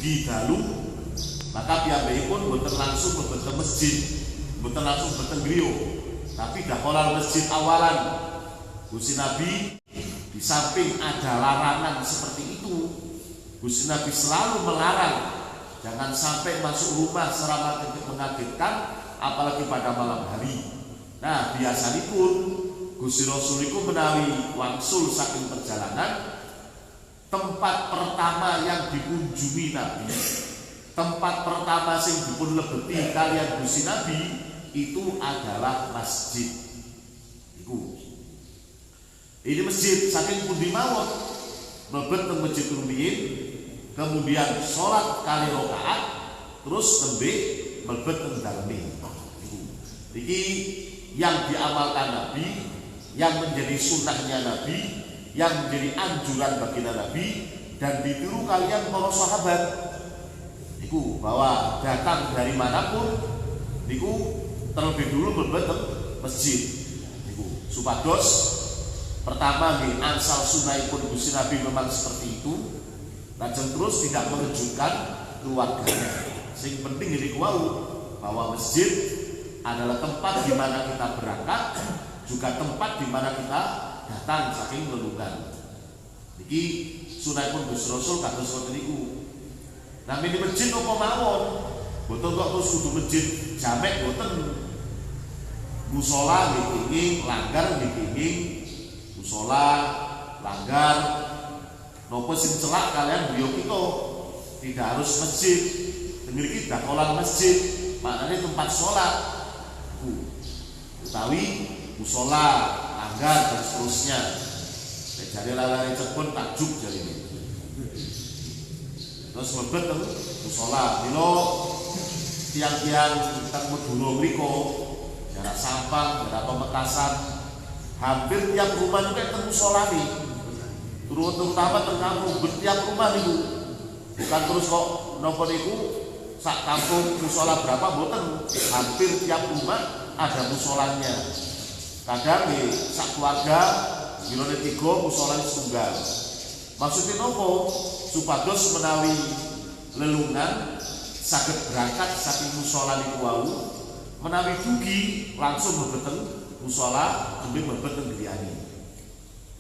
dugi dalu, maka piyambakipun boten langsung mlebet masjid, boten langsung mlebet griya, tapi dakolal masjid awalan. Gusti Nabi di samping ada larangan seperti itu, Gusti Nabi selalu melarang jangan sampai masuk rumah secara mengagetkan, apalagi pada malam hari. Nah, biasanya pun Gusti Rasul iku menawi wangsul saking perjalanan, tempat pertama yang dikunjungi Nabi, tempat pertama sing dipun lebeti kalian Gusti Nabi itu adalah masjid. Ini masjid saking pundi mawon mlebet teng masjid rumiyin, kemudian sholat kali rakaat, terus nembe mlebet teng daleme. Iki yang diamalkan Nabi, yang menjadi sunnahnya Nabi, yang menjadi anjuran baginda Nabi, dan ditiru kalian para sahabat. Iku bahwa datang dari manapun, niku terlebih dulu mlebet teng masjid. Niku supados pertama nih ansal sunahipun Gusti Nabi memang seperti itu, lajeng terus tidak mengejutkan keluarganya. Sing penting ini bahwa masjid adalah tempat di mana kita berangkat, juga tempat di mana kita datang saking lelungan. Niki sunahipun Gusti Rasul kados ngoten niku. Nah di masjid apa mawon, boten kok terus kudu masjid jamek boten. Musola nggih, langgar nggih, musola, langgar, nopo sing celak kalian beliau kita tidak harus masjid. Dengar kita dakolan masjid, maknanya tempat sholat, utawi musola, langgar dan seterusnya. Jadi lalai cepon takjub jadi ini. Terus mlebet teng musola, bilo tiang-tiang teng Meduro mriko, jarak sampang, jarak pemekasan, hampir tiap rumah juga teng musola nih. Terutama teng kampung, tiap rumah niku. Bukan terus kok nopo niku sak kampung musola berapa boten, hampir tiap rumah ada musolanya. Kadang nih sak keluarga bilone 3 musola setunggal. Maksudnya nopo? Supados menawi lelungan saged berangkat saking musola niku wau, menawi dugi langsung mlebet musola demi mlebet griyane.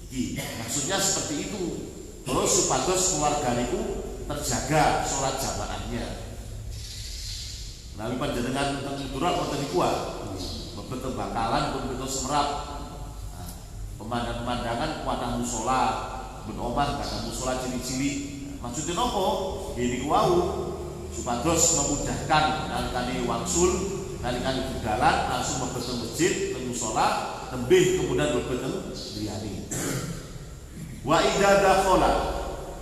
Iki maksudnya seperti itu. Terus supados keluarga niku terjaga sholat jamaahnya. Menawi panjenengan teng Madura wonten niku mlebet teng Bangkalan pun kita Semerap. Nah, pemandangan kuatah musola, ben omah kada musola cilik-cilik. Maksudnya nopo? Gini wau supados memudahkan nalikane wangsul, nalikane budhalan langsung mlebet teng masjid, teng musala, tembih kemudian mlebet teng griyane. Wa idza dakhala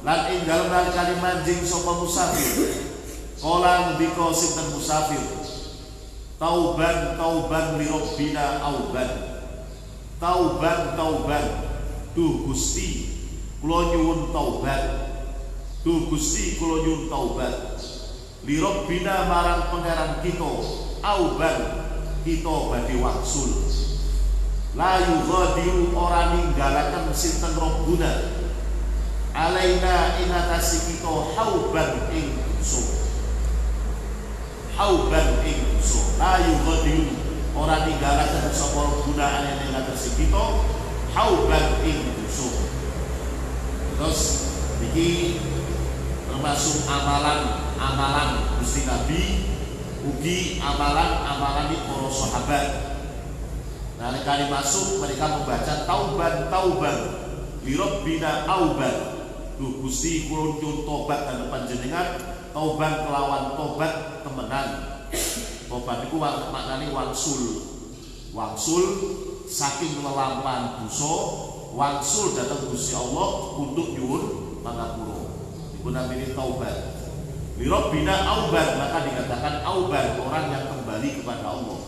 lan ing dalem nalikane manjing sapa musafir, qala ndika sinten musafir, tauban li rabbina auban. Tauban duh Gusti kula nyuwun taubat. Duh Gusti kula nyuwun taubat li rabbina marang pangeran kita, auban kita badhe wangsul. La yughadiru ora ninggalaken sinten rabbuna alaina ing atase kita hauban ing dosa. Hauban ing dosa. La yughadiru ora ninggalaken sapa rabbuna alaina ing atase kita hauban ing dosa. Terus iki termasuk amalan Gusti Nabi, ugi amalan di para sahabat. Nah, kali masuk mereka membaca tauban li rabbina auban. Duh Gusti kula nyuwun tobat dan panjenengan, tauban kelawan tobat temenan. Tobat niku maknane wangsul. Wangsul saking lelampahan dosa, wangsul datang Gusti Allah untuk nyuwun pangapura. Namanya taubat. Li rabbina auban, maka dikatakan auban, orang yang kembali kepada Allah.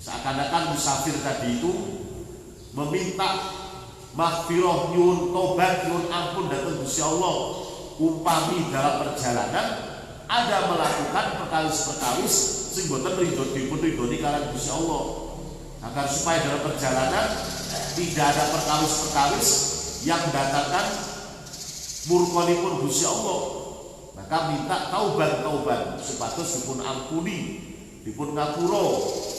Seakan-akan musafir tadi itu meminta maghfirah, nyuwun tobat, nyuwun ampun datang Gusti Allah. Umpami dalam perjalanan ada melakukan perkawis-perkawis sing boten ridhoni kalian Gusti Allah. Agar supaya dalam perjalanan tidak ada perkawis-perkawis yang mendatangkan murkonipun Gusti Allah. Nah, maka minta tauban supados dipun ampuni, dipun ngapura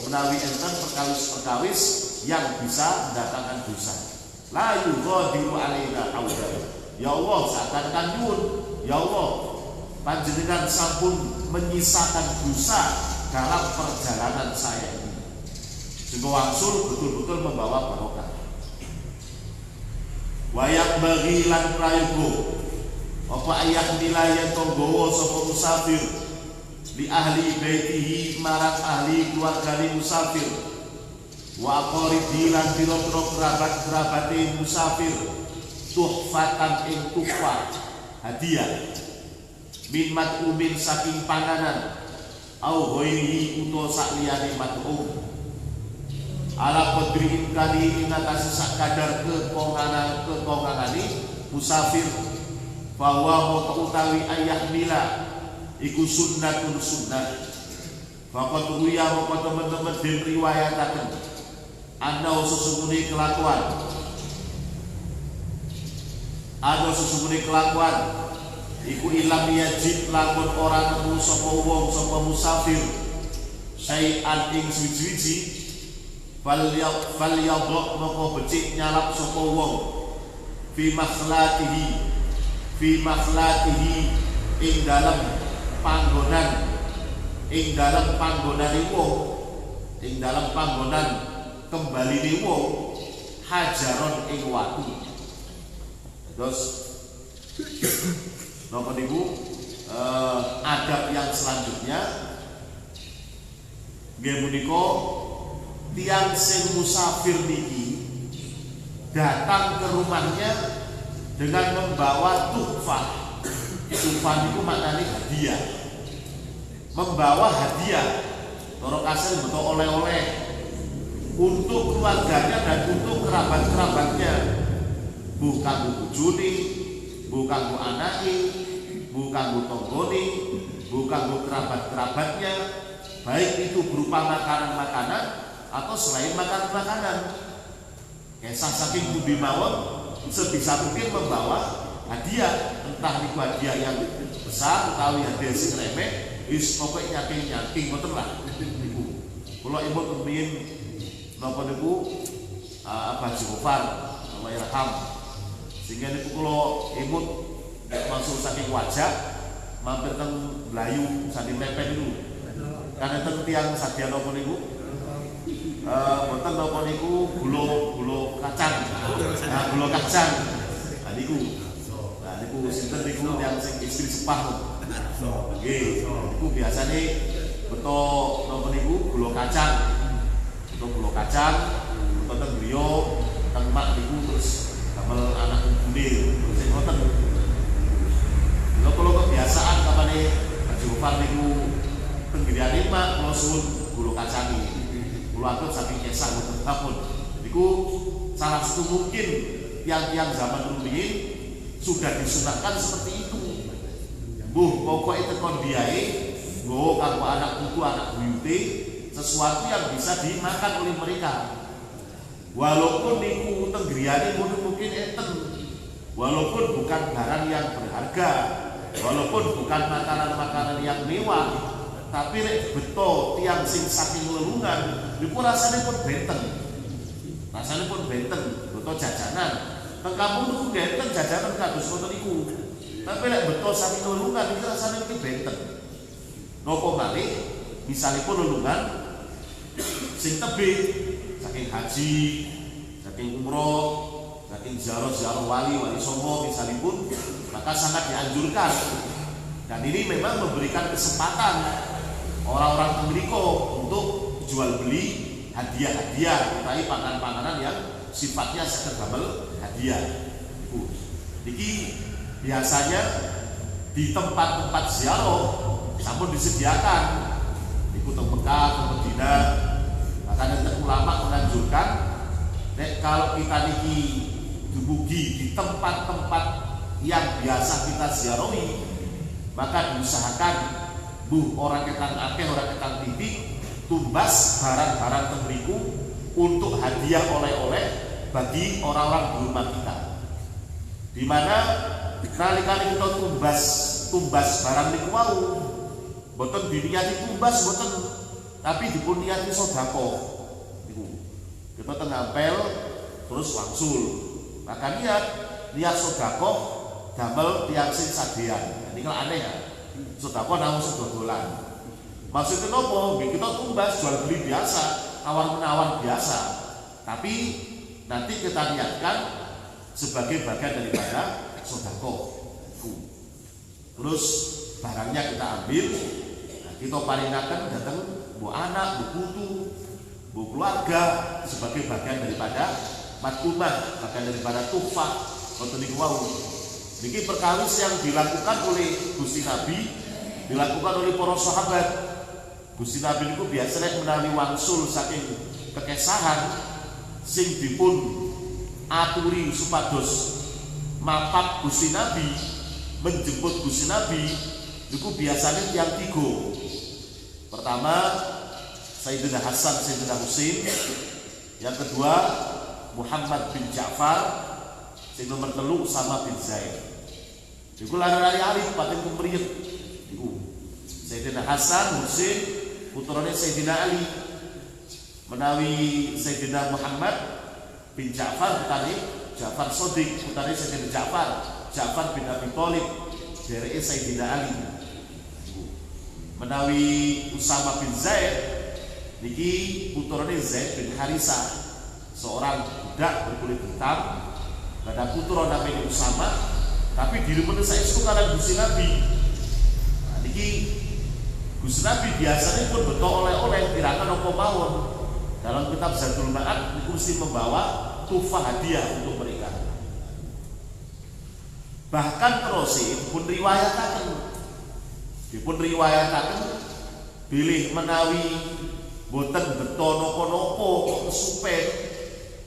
menawi enten perkawis-perkawis yang bisa mendatangkan dosa. La yughadiru alaina auda. Ya Allah, seakan-akan nyuwun, ya Allah, panjenengan sampun menyisakan dosa dalam perjalanan saya ini, sehingga wangsul betul-betul membawa barokah. Wayak bagi lan prayoga apa ayah nilai tonggowo sapa musafir li ahli baitihi marang ahli keluargane musafir wa qaribi lan pira-pira kerabat-kerabate musafir tuhfatan ing tuhfah hadiah min mat'umin saking panganan au ghairihi utawa sakliyane mat'um ala qadri imkani ing atase sak kadar kekongangane musafir bahwa moko utawi ayah mila iku sunnatun sunnah. Faqat ruya moko teman-teman den riwayataken ana sesungguhnya kelakuan iku ilam yajid lamun ora nemu sapa wong sapa musafir sayan ing suci-suci fal yadok moko becik nyalap sapa wong fi makhlatihi ing dalam panggonan kembali ni wong hajaron ing watu. Terus napa niku adab yang selanjutnya nggih menika tiyang sing musafir niki datang ke rumahnya dengan membawa tuhfah. Tuhfah itu maknanya hadiah. Membawa hadiah. Toro kasih betul oleh-oleh untuk keluarganya dan untuk kerabat-kerabatnya. Bukan bojone, bukan bu anake, bukan bu tonggone, bukan bu kerabat-kerabatnya. Baik itu berupa makanan-makanan atau selain makanan-makanan. Kisah saking budi mawon sebisa mungkin membawa hadiah, entah niku hadiah yang besar utawi hadiah sing remeh, wis pokoke nyaking ngoten lah niku. Kula imut rumiyin napa niku Abah Jofar Allah yarham. Sehingga niku kula imut masuk saking wajah mampir teng Blayu sandi mepen niku. Kan enten tiyang sadya napa niku? Boten napa niku gulo kacang. Nah, gulo kacang. Nah niku sinten niku yang sing istri sepah. Nggih, niku biasane beto napa niku gulo kacang. Beto gulo kacang, beto griya, teng mak niku terus damel anak bundir. Sing ngoten. Lha kula kebiasaan kapane Haji Ufar niku tenggiriane mak kula suwun gulo kacang iki. Kula atur saking kesah mboten ampun. Niku salah satu mungkin yang zaman rumiyin sudah disunahkan seperti itu. Mbuh pokoke tekon biae nggo kanggo anak putu anak buyute sesuatu yang bisa dimakan oleh mereka. Walaupun niku tenggriane mungkin enten. Walaupun bukan barang yang berharga, walaupun bukan makanan-makanan yang mewah, tapi lek beto tiang sing saking lelungan niku rasane pun benten. Rasane pun benten, beto jajanan. Teng kampung niku benten jajanan kados ngoten niku. Tapi lek beto saking lelungan iki rasane iki benten. Napa malih misalipun lelungan sing tebih saking haji, saking umroh, saking ziarah wali songo misalipun, maka sangat dianjurkan. Dan ini memang memberikan kesempatan orang-orang Amerika untuk jual beli hadiah-hadiah, utai panganan-panganan yang sifatnya sekedar hadiah. Niki biasanya di tempat-tempat ziarah sampun disediakan. Niku teng Mekah, teng Madinah. Maka ulama menganjurkan nek kalau kita niki dumugi di tempat-tempat yang biasa kita ziarahi, maka diusahakan orang ketang akeh orang ketang titik tumbas barang-barang temriku untuk hadiah oleh-oleh bagi orang-orang di rumah kita. Di mana kali-kali kita tumbas tumbas barang niku wau mboten diniati tumbas mboten, tapi dipun niati sedekah niku. Kita tengampel terus wangsul. Maka niat sedekah damel tiyang sing sadean. Niku aneh ya. Sedekah namung sedodolan. Maksudnya nopo? Kita tumbas jual beli biasa, tawar menawar biasa. Tapi nanti kita niatkan sebagai bagian daripada sedekah. Terus barangnya kita ambil, nah, kita paringaken datang bu anak, bu putu, bu keluarga sebagai bagian daripada matkuman, bagian daripada tuhfah atau niku wau. Niki perkawis yang dilakukan oleh Gusti Nabi, dilakukan oleh para sahabat. Gusti Nabi niku biasanya menawi wangsul saking kekesahan sing dipun aturi supados mapak Gusti Nabi, menjemput Gusti Nabi niku biasanya tiang tiga. Pertama Sayyidina Hasan, Sayyidina Husain. Yang kedua Muhammad bin Ja'far. Sing nomor 3 Usama bin Zaid. Niku lari-lari alih pating kumriyet niku. Sayyidina Hasan, Husain putrane Sayyidina Ali. Menawi Sayyidina Muhammad bin Ja'far putrane Ja'far Shadiq, putrane Sayyidina Ja'far bin Abi Thalib dereke Sayyidina Ali. Menawi Usama bin Zaid niki putrane Zaid bin Harisah, seorang budak berkulit hitam. Ada putra namanya Usama, tapi diri saya itu karena Gusti Nabi. Nah, niki Gusti Nabi biasanya pun betul oleh-oleh kirakan apa mawon. Dalam kitab Zadul Ma'ad niku mesti membawa tuhfah hadiah untuk mereka. Bahkan terus dipun riwayataken bilih menawi boten beto napa-napa kok kesupen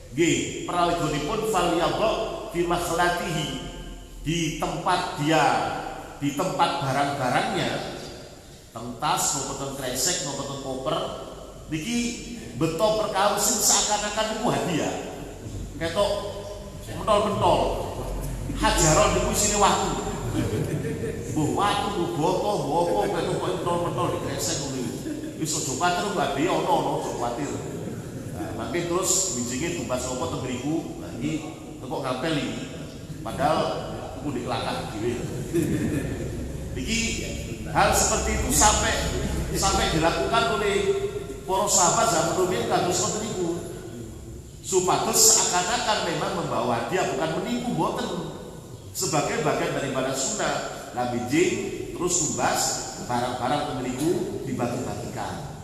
nggih prawigunipun falyadha fi makhlatihi, di tempat barang-barangnya, tentas maupun kresek maupun koper niki beto perkawis sing seakan-akan niku hadiah. Ketok mentol-mentol hajaron niku isine watu. Mbuh watu, mbuh boto, mbuh apa ketok mentol-mentol di kresek ngono. Wis aja kuwatir mbade ana aja kuwatir. Mungkin terus bijingnya tumbas apa temberiku lagi kok ngapel ini, padahal aku dikelakar gitu. Jadi hal seperti itu sampai dilakukan oleh para sahabat zaman rumiyin kados ngoten niku. Supados seakan-akan memang membawa hadiah, bukan menipu, boten, sebagai bagian daripada sunnah. Lah bijing terus tumbas barang-barang temberiku dibagi-bagikan.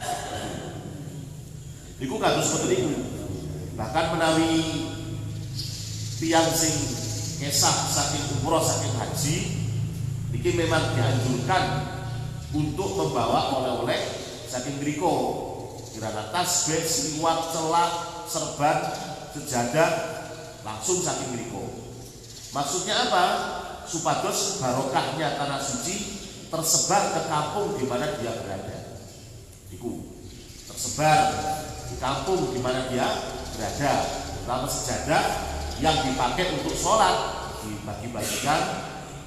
Niku kados ngoten niku. Bahkan menawi tiyang sing kesah saking umroh saking haji niki memang dianjurkan untuk membawa oleh-oleh saking mriko. Kirana tasbih, sliwat, celak, serban, sejadah langsung saking mriko. Maksudnya apa? Supados barokahnya tanah suci tersebar ke kampung di mana dia berada. Niku tersebar di kampung di mana dia berada. Lalu sejadah yang dipakai untuk sholat dibagi-bagikan,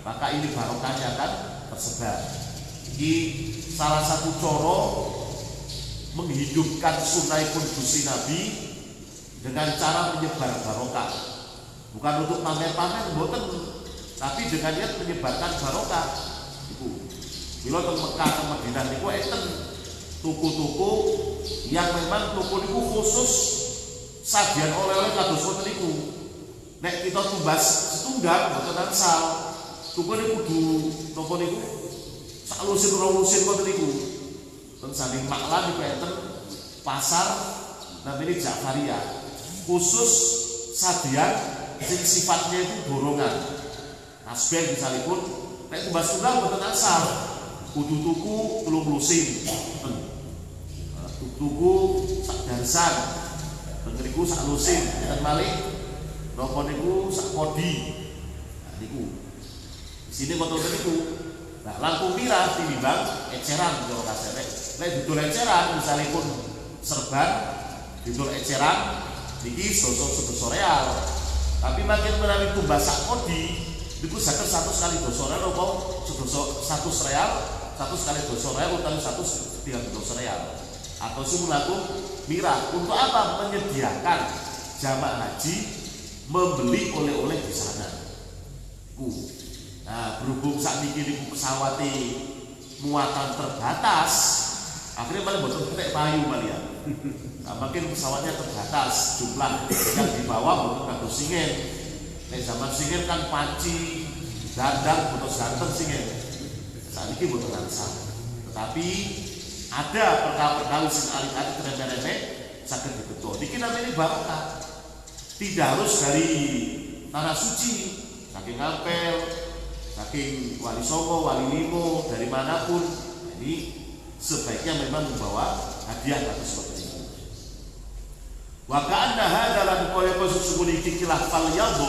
maka ini barokahnya akan tersebar. Ini salah satu coro menghidupkan sunnahipun Gusti Nabi dengan cara menyebar barokah. Bukan untuk pamer-pamer, mboten, tapi dengan niat menyebarkan barokah. Iku, bila teng Mekah teng Madinah niku enten tuku-tuku yang memang tuku niku khusus sajian oleh-oleh kados ngoten niku. Nek kita tumbas setunggal mboten angsal. Tuku niku kudu napa niku? Sak lusin-lusin ngoten niku. Teng Sanding Maklan niku enten pasar namanya Ja'fariyah. Khusus sajian sing sifatnya itu dorongan. Tasbih misalipun nek tumbas tunggal mboten angsal. Kudu tuku 3 lusin. Tuku sak darsan, tengeriku sak lusin, dan malih napa niku sak kodi. Nah niku. Di sini ngoten niku. Nah, langkung pira tinimbang eceran karo kasere. Nek didol eceran misalipun serban didol eceran niki sedasa real. Tapi makin menawi tumbas sak kodi Niku saged 100 kali dosa real apa 100 real, 100 kali dosa real utawi 100 dosa real. Atau simulakum mirah untuk apa? Menyediakan jamaah haji membeli oleh-oleh di sana. Nah, berhubung saat ini pesawat muatan terbatas, akhirnya malah betul ketek payu ya. Nah, makin pesawatnya terbatas jumlah yang dibawa betul kado singen. Nek zaman singen kan panci, dandang, betul ganteng singen. Saat ini betul langsung. Tetapi ada perkara-perkara sing alih-alih remeh-remeh saged dibetul. Niki namanya barokah. Tidak harus dari tanah suci, saking Ampel, saking Wali Songo, Wali Limo, dari manapun. Jadi sebaiknya memang membawa hadiah atau seperti itu. Wa ka'anna hadza lan kaya sesungguhnya kilah fal yadhu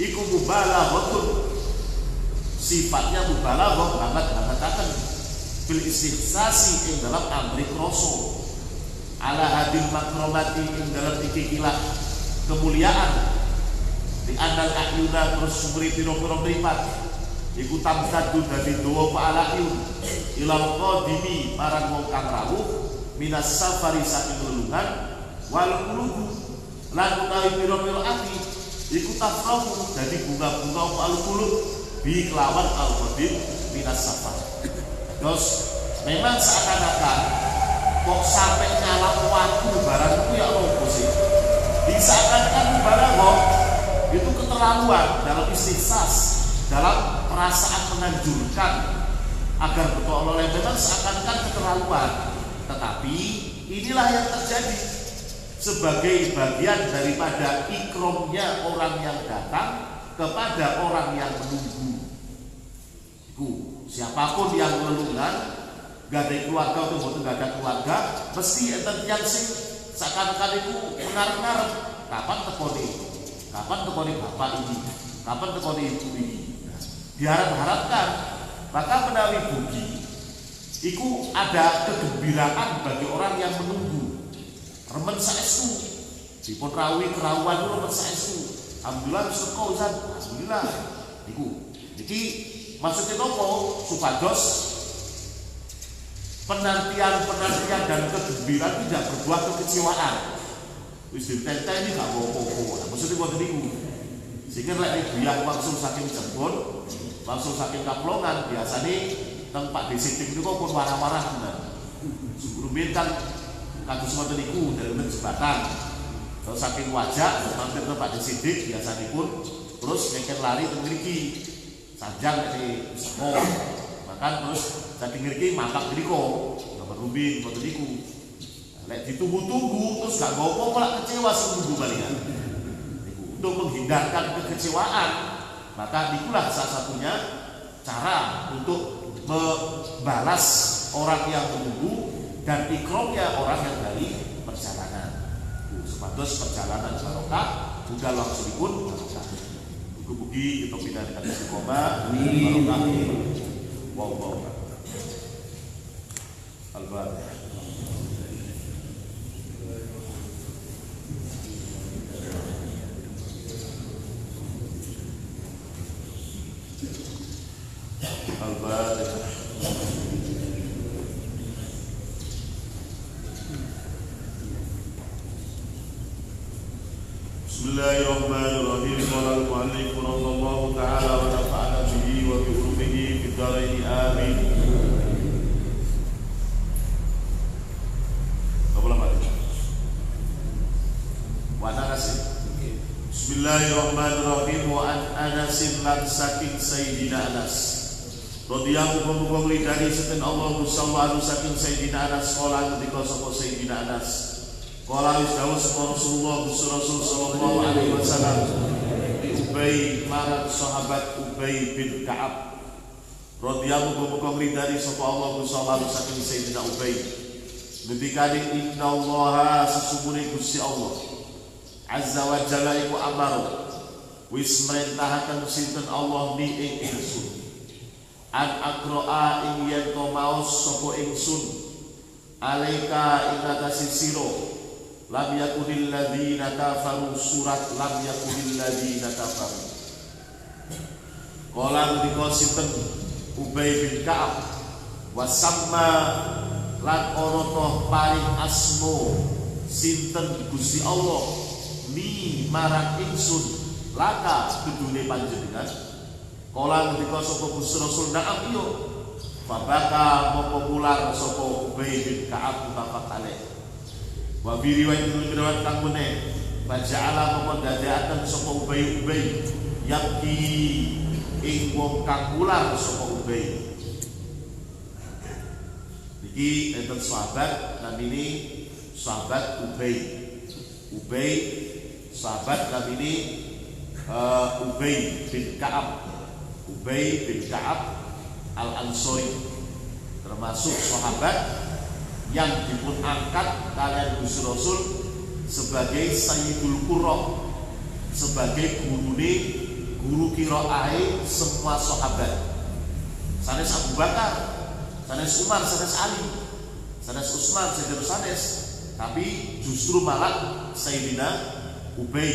iku mubalaghah. Sifatnya mubalaghah banget-banget bil istihsasi ing dalam amri kroso ala hadil makromati ing dalam ikilah kemuliaan di andal ahyuna terus sumri piro-piro mripat iku tamsadu dadi dawa pa'alaiyun ilal qadimi marang wong kang rawuh minas safari saking lelungan wal qulubu lan utawi piro-piro ati iku tafrahu dadi bunga-bunga al qulub bi kelawan al qadim minas safar. Terus memang seakan-akan kok sampai nyala waktu barang itu ya apa sih? Diseakan-akan mubalagah itu keterlaluan dalam istihsas, dalam perasaan menganjurkan agar betul oleh memang seakan-akan keterlaluan. Tetapi inilah yang terjadi sebagai bagian daripada ikromnya orang yang datang kepada orang yang menunggu. Siapapun yang lelungan, gak ada keluarga atau gak ada keluarga, mesti enten yang sing seakan-akan itu mengarep-ngarep kapan tekoni bapak ini, kapan tekoni ibu ini. Diharap-harapkan, maka menawi bugi itu ada kegembiraan bagi orang yang menunggu. Remen saestu, dipun rawi kerawan itu remen saestu. Alhamdulillah wis teko Ustaz. Alhamdulillah. Niki maksudnya nopo supados penantian dan kegembiraan tidak berbuah kekecewaan. Wis ditente ini gak apa-apa. Maksudnya buat niku. Sehingga lek buyah langsung saking Cirebon, langsung saking Kaplongan biasanya teng Pak Desitik niku pun marah-marah bener. Sebelumnya kan kados ngoten niku dari jembatan. Terus saking wajah mampir ke Pak Desitik biasanya pun terus ngeken lari teng mriki. Sajang dari sekolah, makan terus saking ngerti mapak diriko, gambar rubin, foto diku. Lek ditunggu-tunggu terus gak gopo malah kecewa seminggu balikan. Untuk menghindarkan kekecewaan, maka ikulah salah satunya cara untuk membalas orang yang menunggu dan ikromnya orang yang dari perjalanan. Sepados perjalanan barokah, bukan langsung pun barokah. Bugi kita pindah dengan istiqomah barokah wow al-Fatihah. Al-Fatihah. Bismillahirrahmanirrahim. Qala al-mu'allif rahimahullahu ta'ala wa nafa'ana bihi wa bi ulumihi fid dharain amin. Bismillahirrahmanirrahim. Wa an Anasin lan saking Sayyidina Anas radhiyallahu anhu dari saking Allah sallallahu saking Sayyidina Anas qala ketika sapa Sayyidina Anas qala dawuh sapa Rasulullah sallallahu alaihi wasallam Ubay marang sahabat Ubay bin Ka'ab radhiyallahu anhu dari sapa Allah sallallahu saking Sayyidina Ubay ketika inna Allah sesungguhnya Gusti Allah Azza wa Jalla iku amar wis merintahaken sinten Allah ni ing ingsun an akroa ing yen to maos sapa ingsun alaika ing atase sira lam yakunil ladzina kafaru surat lam yakunil ladzina kafaru Kala ngendika sinten Ubay bin Ka'ab wasamma lan ana to paring asma sinten Gusti Allah ni marang ingsun laka kedune panjenengan. Kala ngendika sapa Gusti Rasul na'am iya. Fabaka popular sapa Ubay bin Ka'ab bapak kalih. Wa bi riwayat kang meneh baja'ala mongko dadekaken sapa Ubay yakti ing wong kang ular sapa Ubay. Iki enten sahabat namine sahabat Ubay sahabat namine Ubay bin Ka'ab Al-Ansori, termasuk sahabat yang dipun angkat kalian Gusti Rasul sebagai Sayyidul Qurra, sebagai guru qiraah semua sahabat. Sanes Abu Bakar, sanes Umar, sanes Ali, sanes Utsman, sanes, tapi justru malah Sayyidina Ubay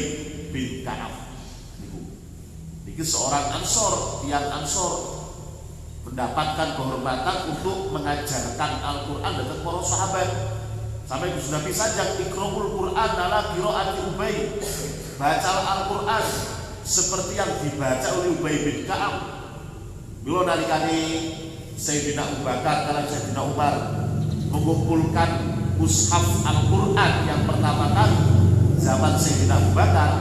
bin Ka'ab. Niki seorang Ansor, tiang Ansor mendapatkan kehormatan untuk mengajarkan Al-Quran dan para sahabat. Sampai Gusti Nabi sajak ikra'ul Quran ala qiraati Ubay. Baca Al-Quran seperti yang dibaca oleh Ubay bin Ka'ab. Bila nalikane Sayyidina Abu Bakar kalian Sayyidina Umar mengumpulkan mushaf Al-Quran yang pertama kali zaman Sayyidina Abu Bakar,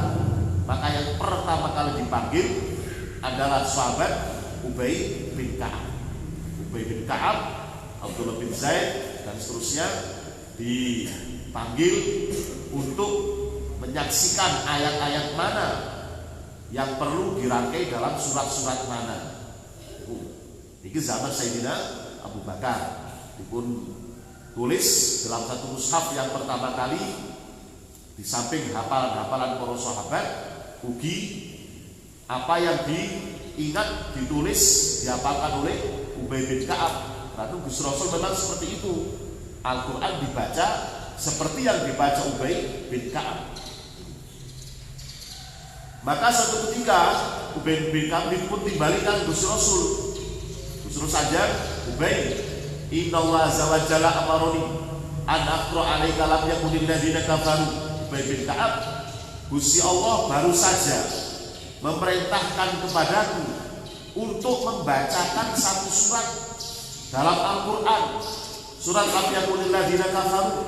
maka yang pertama kali dipanggil adalah sahabat Ubay bin Ka'ab, Abdullah bin Zaid dan seterusnya dipanggil untuk menyaksikan ayat-ayat mana yang perlu dirangkai dalam surat-surat mana. Ini zaman Sayyidina Abu Bakar dipun tulis dalam satu mushaf yang pertama kali, di samping hafalan-hafalan para sahabat, ugi apa yang diingat ditulis dihafalkan oleh Ubay bin Ka'ab. Lalu Gusti Rasul memang seperti itu. Al-Quran dibaca seperti yang dibaca Ubay bin Ka'ab. Maka suatu ketika Ubay bin Ka'ab pun timbalikan Gusti Rasul. Gusti Rasul saja Ubay, innallaha azza wa jalla amaroni an aqra alaika lam yakunil ladzina kafaru. Ubay bin Ka'ab, Gusti Allah baru saja memerintahkan kepadaku untuk membacakan satu surat dalam Al-Quran, surat lam yakunil ladzina kafaru.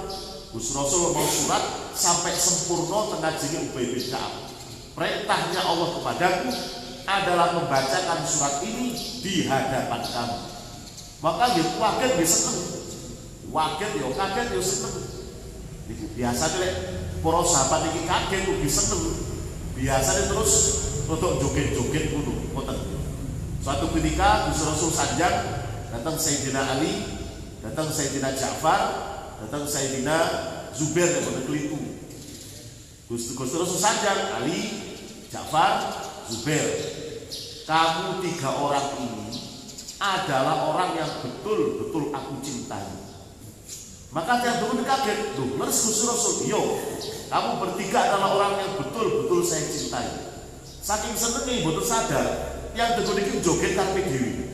Gusti Rasul mau surat sampai sempurna tengah jenenge Ubay bin Ka'ab. Perintahnya Allah kepadaku adalah membacakan surat ini di hadapan kamu. Maka dia kaget, dia seneng. Kaget ya seneng. Itu biasa deh, para sahabat ini kaget tuh dia seneng. Biasanya terus untuk joget-joget kudu ngoten. Suatu ketika Gusti Rasul sanjang, datang Sayyidina Ali, datang Sayyidina Ja'far, datang Sayyidina Zubair yang berkelitu. Gusti Rasul sanjang, Ali, Ja'far, Zubair. Kamu tiga orang ini adalah orang yang betul-betul aku cintai. Maka yang dulu kaget, tuh, leres Gusti Rasul, yo, kamu bertiga adalah orang yang betul-betul saya cintai. Saking senengnya betul sadar, yang dulu ini joget karpe dewi,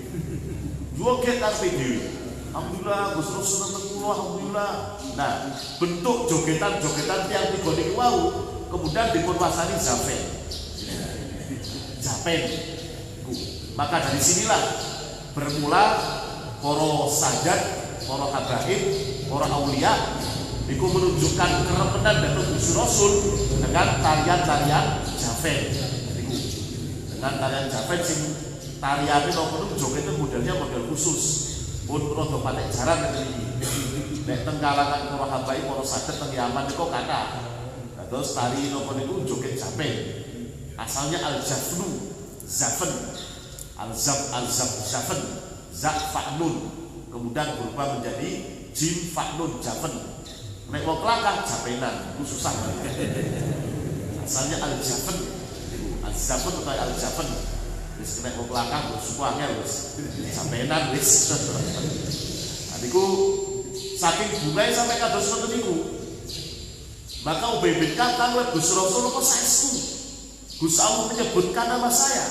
joget karpe dewi. Alhamdulillah, Gusti Rasul seneng kula, alhamdulillah. Nah, bentuk jogetan yang tiga ini wow, kemudian dipurwasani Zafen. Maka dari sinilah bermula para sadat, para habaib, para aulia itu menunjukkan keremenan dan Gusti Rasul dengan tarian-tarian Zafen. Dengan tarian Zafen sing tariane nopo joget itu modelnya model khusus. Pun rada patek jarang ngene iki. Nek teng kalangan para habaib, para sadat teng Yaman niku kathah. Terus tari nopo niku joget Zafen. Asalnya al-Zafnu, Zafen, Zafen, Zafa'nun, kemudian berubah menjadi Jim Fa'nun, Zafen. Nek wong kelakah Zapenan, itu susah. Asalnya al-Zafen, al-Zafen atau al-Zafen. Wis nek wong kelakah sukuannya wis Zapenan wis. Adiku saking bungae sampai kados ngoten niku. Maka Ubay bin Ka'ab Gusti Rasul kok saestu. Gusti Allah menyebutkan nama saya.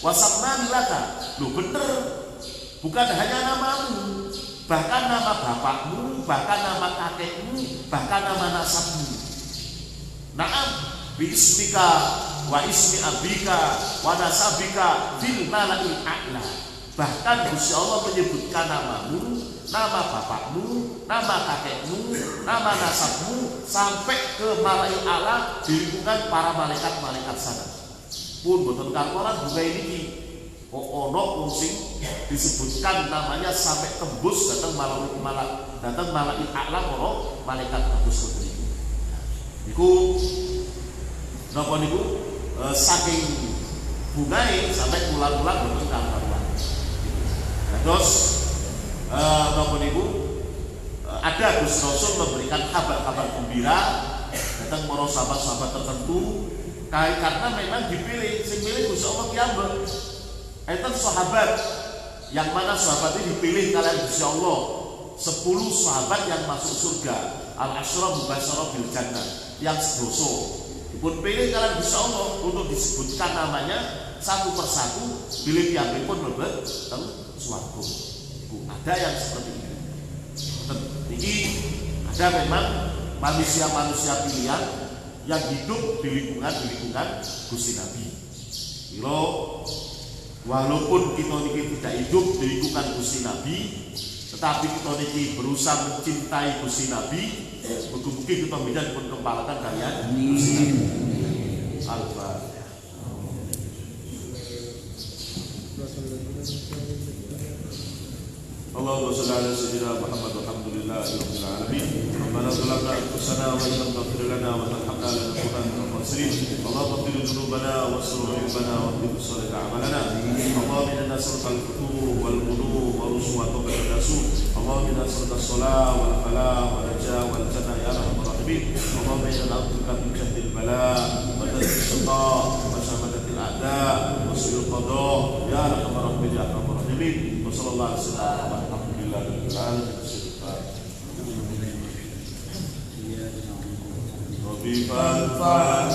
Wasamna laka. Loh bener, bukan hanya namamu, bahkan nama bapakmu, bahkan nama kakekmu, bahkan nama nasabmu. Naam, bi ismika wa ismi abika wa nasabika fil mala'il a'la. Bahkan Gusti Allah menyebutkan namamu, nama bapakmu, nama kakekmu, nama nasabmu sampai ke mala'il a'la di lingkungan para malaikat-malaikat sana. Pun boten karuan bunga ini ono sing disebutkan namanya sampai tembus datang mala'il a'la para malaikat bagus putri. Iku napa niku saking bungae sampai ulang-ulang boten karuan. Terus napa niku ada Gusti Rasul memberikan kabar-kabar gembira datang para sahabat-sahabat tertentu karena memang dipilih sing milih Gusti Allah piyambak. Enten sahabat yang mana sahabat ini dipilih kalian Gusti Allah 10 sahabat yang masuk surga al-asyra mubasysyarah bil jannah yang sedoso dipun pilih kalian Gusti Allah untuk disebutkan namanya satu persatu pilih piyambak pun mlebet teng swarga. Ada yang seperti ini. Ini ada memang manusia-manusia pilihan yang hidup di lingkungan Gusti Nabi. Kira walaupun kita niki tidak hidup di lingkungan Gusti Nabi, tetapi kita niki berusaha mencintai Gusti Nabi, mugi-mugi kita bisa dipun kempalaken kalian Gusti Nabi. Al-Fatihah. Allahumma shalli ala sayyidina Muhammad walhamdulillahi rabbil alamin. Rabbana zalamna anfusana wa in lam taghfir lana wa tarhamna lanakunanna minal khasirin. Allahumma ighfir dzunubana wastur uyubana wa hdina shalih a'malana. Allahumma inna nas'aluka al-futuh wal ghuluw wa rusuk wa tawbatan nasuh. Allahumma inna nas'aluka as-salah wal falah wal najah wal jannah ya arhamar rahimin. Allahumma inna na'udzubika min jahdil bala wa darkis shiqaq wa syamatatil a'da wa su'il qada ya arhamar rahimin ya arhamar rahimin. Sallallahu alaihi wasallam. Alhamdulillah rabbil alamin. Rabbi fa'al